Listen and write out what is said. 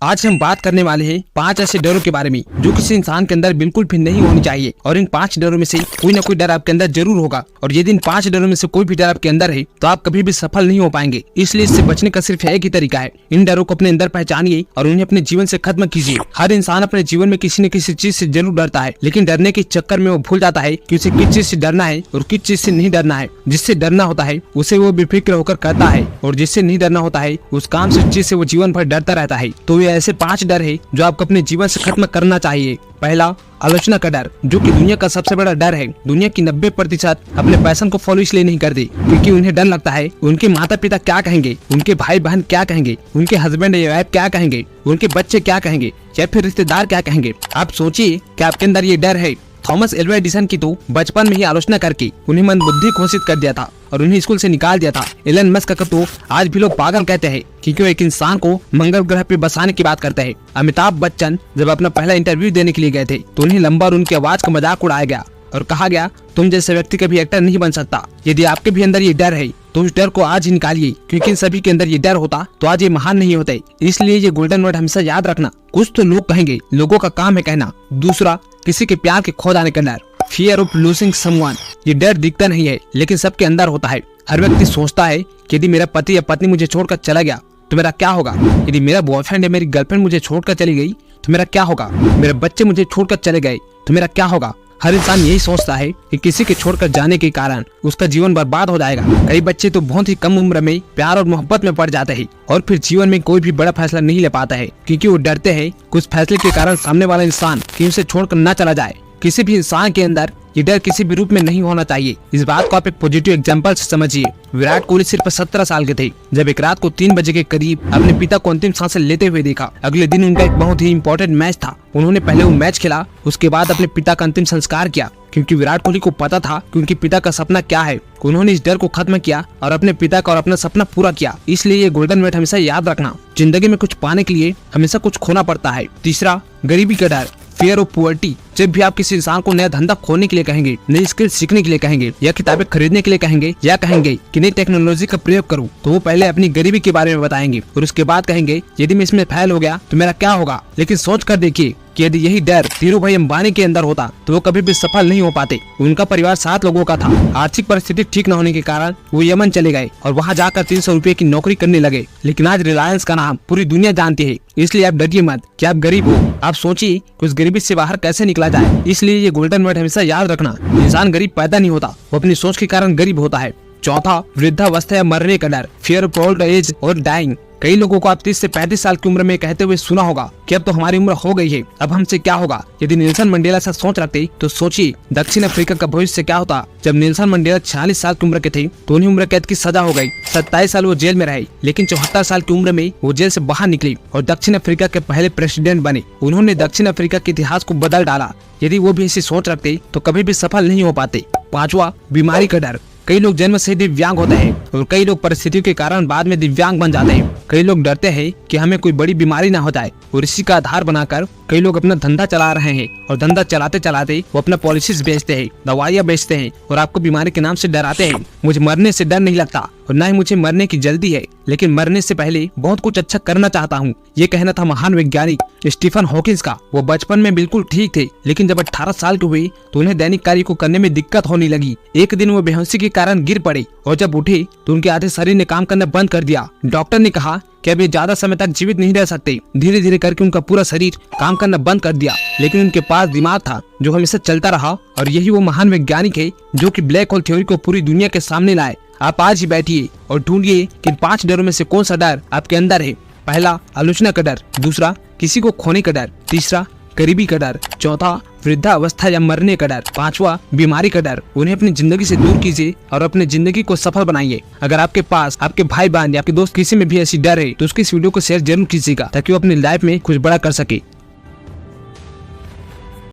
आज हम बात करने वाले हैं 5 ऐसे डरों के बारे में जो किसी इंसान के अंदर बिल्कुल भी नहीं होनी चाहिए। और इन 5 डरों में से कोई ना कोई डर आपके अंदर जरूर होगा। और यदि इन 5 डरों में से कोई भी डर आपके अंदर है तो आप कभी भी सफल नहीं हो पाएंगे। इसलिए इससे बचने का सिर्फ एक ही तरीका है, इन डरों को अपने अंदर पहचानिए और उन्हें अपने जीवन से खत्म कीजिए। हर इंसान अपने जीवन में किसी न किसी चीज से जरूर डरता है, लेकिन डरने के चक्कर में वो भूल जाता है कि उसे किस चीज से डरना है और किस चीज से नहीं डरना है। जिससे डरना होता है उसे वो बेफिक्र होकर करता है, और जिससे नहीं डरना होता है उस काम से चीज से वो जीवन भर डरता रहता है। तो ये ऐसे 5 डर है जो आपको अपने जीवन से खत्म करना चाहिए। पहला, आलोचना का डर, जो कि दुनिया का सबसे बड़ा डर है। दुनिया की 90% अपने पैशन को फॉलो इसलिए नहीं करते क्योंकि उन्हें डर लगता है उनके माता पिता क्या कहेंगे, उनके भाई बहन क्या कहेंगे, उनके हस्बैंड या वाइफ क्या कहेंगे, उनके बच्चे क्या कहेंगे या फिर रिश्तेदार क्या कहेंगे। आप सोचिए कि आपके अंदर ये डर है। थॉमस एल्वा एडिसन की तो बचपन में ही आलोचना करके उन्हें मंदबुद्धि घोषित कर दिया था और उन्हें स्कूल से निकाल दिया था। एलन मस्क का तो आज भी लोग पागल कहते हैं क्योंकि वो एक इंसान को मंगल ग्रह पे बसाने की बात करते हैं। अमिताभ बच्चन जब अपना पहला इंटरव्यू देने के लिए गए थे तो उन्हें लंबा और उनकी आवाज का मजाक उड़ाया गया और कहा गया तुम जैसे व्यक्ति कभी एक्टर नहीं बन सकता। यदि आपके भी अंदर ये डर है तो उस डर को आज ही निकालिए, क्योंकि इन सभी के अंदर ये डर होता तो आज ये महान नहीं होते। इसलिए ये गोल्डन वर्ड हमेशा याद रखना, कुछ तो लोग कहेंगे, लोगों का काम है कहना। दूसरा, किसी के प्यार के खो जाने का डर, फियर ऑफ लूजिंग समवन। ये डर दिखता नहीं है लेकिन सबके अंदर होता है। हर व्यक्ति सोचता है कि यदि मेरा पति या पत्नी मुझे छोड़कर चला गया तो मेरा क्या होगा, यदि मेरा बॉयफ्रेंड या मेरी गर्लफ्रेंड मुझे छोड़कर चली गई तो मेरा क्या होगा, मेरे बच्चे मुझे छोड़कर चले गए तो मेरा क्या होगा। हर इंसान यही सोचता है कि किसी के छोड़कर जाने के कारण उसका जीवन बर्बाद हो जाएगा। कई बच्चे तो बहुत ही कम उम्र में प्यार और मोहब्बत में पड़ जाते हैं और फिर जीवन में कोई भी बड़ा फैसला नहीं ले पाता है क्योंकि वो डरते हैं कुछ फैसले के कारण सामने वाला इंसान कि उसे छोड़कर न चला जाए। किसी भी इंसान के अंदर ये डर किसी भी रूप में नहीं होना चाहिए। इस बात को आप एक पॉजिटिव एग्जांपल से समझिए। विराट कोहली सिर्फ 17 साल के थे जब एक रात को 3 बजे के करीब अपने पिता को अंतिम सांसें लेते हुए देखा। अगले दिन उनका एक बहुत ही इम्पोर्टेंट मैच था। उन्होंने पहले वो मैच खेला, उसके बाद अपने पिता का अंतिम संस्कार किया क्योंकि विराट कोहली को पता था कि उनके पिता का सपना क्या है। उन्होंने इस डर को खत्म किया और अपने पिता का और अपना सपना पूरा किया। इसलिए ये गोल्डन वर्ड हमेशा याद रखना, जिंदगी में कुछ पाने के लिए हमेशा कुछ खोना पड़ता है। तीसरा, गरीबी का डर, फियर ऑफ पुअर्टी। जब भी आप किसी इंसान को नया धंधा खोलने के लिए कहेंगे, नई स्किल सीखने के लिए कहेंगे या किताबें खरीदने के लिए कहेंगे या कहेंगे कि नई टेक्नोलॉजी का प्रयोग करूं, तो वो पहले अपनी गरीबी के बारे में बताएंगे और उसके बाद कहेंगे यदि मैं इसमें फेल हो गया तो मेरा क्या होगा। लेकिन सोच कर देखिए कि यदि यही डर धीरू भाई अंबानी के अंदर होता तो वो कभी भी सफल नहीं हो पाते। उनका परिवार 7 लोगों का था। आर्थिक परिस्थिति ठीक न होने के कारण वो यमन चले गए और वहाँ जाकर 300 रुपए की नौकरी करने लगे। लेकिन आज रिलायंस का नाम पूरी दुनिया जानती है। इसलिए आप डरिए मत कि आप गरीब हो, आप सोचिए कि उस गरीबी से बाहर कैसे निकला जाए। इसलिए ये गोल्डन वर्ड हमेशा याद रखना, इंसान गरीब पैदा नहीं होता, वो अपनी सोच के कारण गरीब होता है। चौथा, वृद्धावस्था या मरने का डर, फियर ऑफ ओल्ड एज और डाइंग। कई लोगों को आप 30 से 35 साल की उम्र में कहते हुए सुना होगा कि अब तो हमारी उम्र हो गई है, अब हमसे क्या होगा। यदि नेल्सन मंडेला ऐसा सोच रखते तो सोचिए दक्षिण अफ्रीका का भविष्य क्या होता। जब नेल्सन मंडेला 46 साल की उम्र के थे तो उन्हें उम्र कैद की सजा हो गई। 27 साल वो जेल में रहे, लेकिन 74 साल की उम्र में वो जेल से बाहर निकले और दक्षिण अफ्रीका के पहले प्रेसिडेंट बने। उन्होंने दक्षिण अफ्रीका के इतिहास को बदल डाला। यदि वो भी ऐसी सोच रखते तो कभी भी सफल नहीं हो पाते। पांचवा, बीमारी का डर। कई लोग जन्म से दिव्यांग होते हैं और कई लोग परिस्थितियों के कारण बाद में दिव्यांग बन जाते हैं। कई लोग डरते हैं कि हमें कोई बड़ी बीमारी ना हो जाए और इसी का आधार बनाकर कई लोग अपना धंधा चला रहे हैं और धंधा चलाते चलाते वो अपना पॉलिसीज बेचते हैं, दवाइयाँ बेचते हैं और आपको बीमारी के नाम से डराते हैं। मुझे मरने से डर नहीं लगता और न ही मुझे मरने की जल्दी है, लेकिन मरने से पहले बहुत कुछ अच्छा करना चाहता हूँ। ये कहना था महान वैज्ञानिक स्टीफन हॉकिंस का। वो बचपन में बिल्कुल ठीक थे, लेकिन जब 18 साल के हुए तो उन्हें दैनिक कार्य को करने में दिक्कत होने लगी। एक दिन वो बेहोशी के कारण गिर पड़े और जब उठे तो उनके आधे शरीर ने काम करना बंद कर दिया। डॉक्टर ने कहा कि अब ये ज्यादा समय तक जीवित नहीं रह सकते। धीरे धीरे करके उनका पूरा शरीर काम करना बंद कर दिया, लेकिन उनके पास दिमाग था जो हमेशा चलता रहा। और यही वो महान वैज्ञानिक है जो कि ब्लैक होल थ्योरी को पूरी दुनिया के सामने लाए। आप आज ही बैठिए और ढूंढिए कि 5 डरों में से कौन सा डर आपके अंदर है। पहला, आलोचना का डर। दूसरा, किसी को खोने का डर। तीसरा, गरीबी का डर। चौथा, वृद्धावस्था या मरने का डर। पांचवा, बीमारी का डर। उन्हें अपनी जिंदगी से दूर कीजिए और अपनी जिंदगी को सफल बनाइए। अगर आपके पास आपके भाई बहन या आपके दोस्त किसी में भी ऐसी डर है तो उसकी इस वीडियो को शेयर जरूर कीजिएगा ताकि वो अपनी लाइफ में कुछ बड़ा कर सके।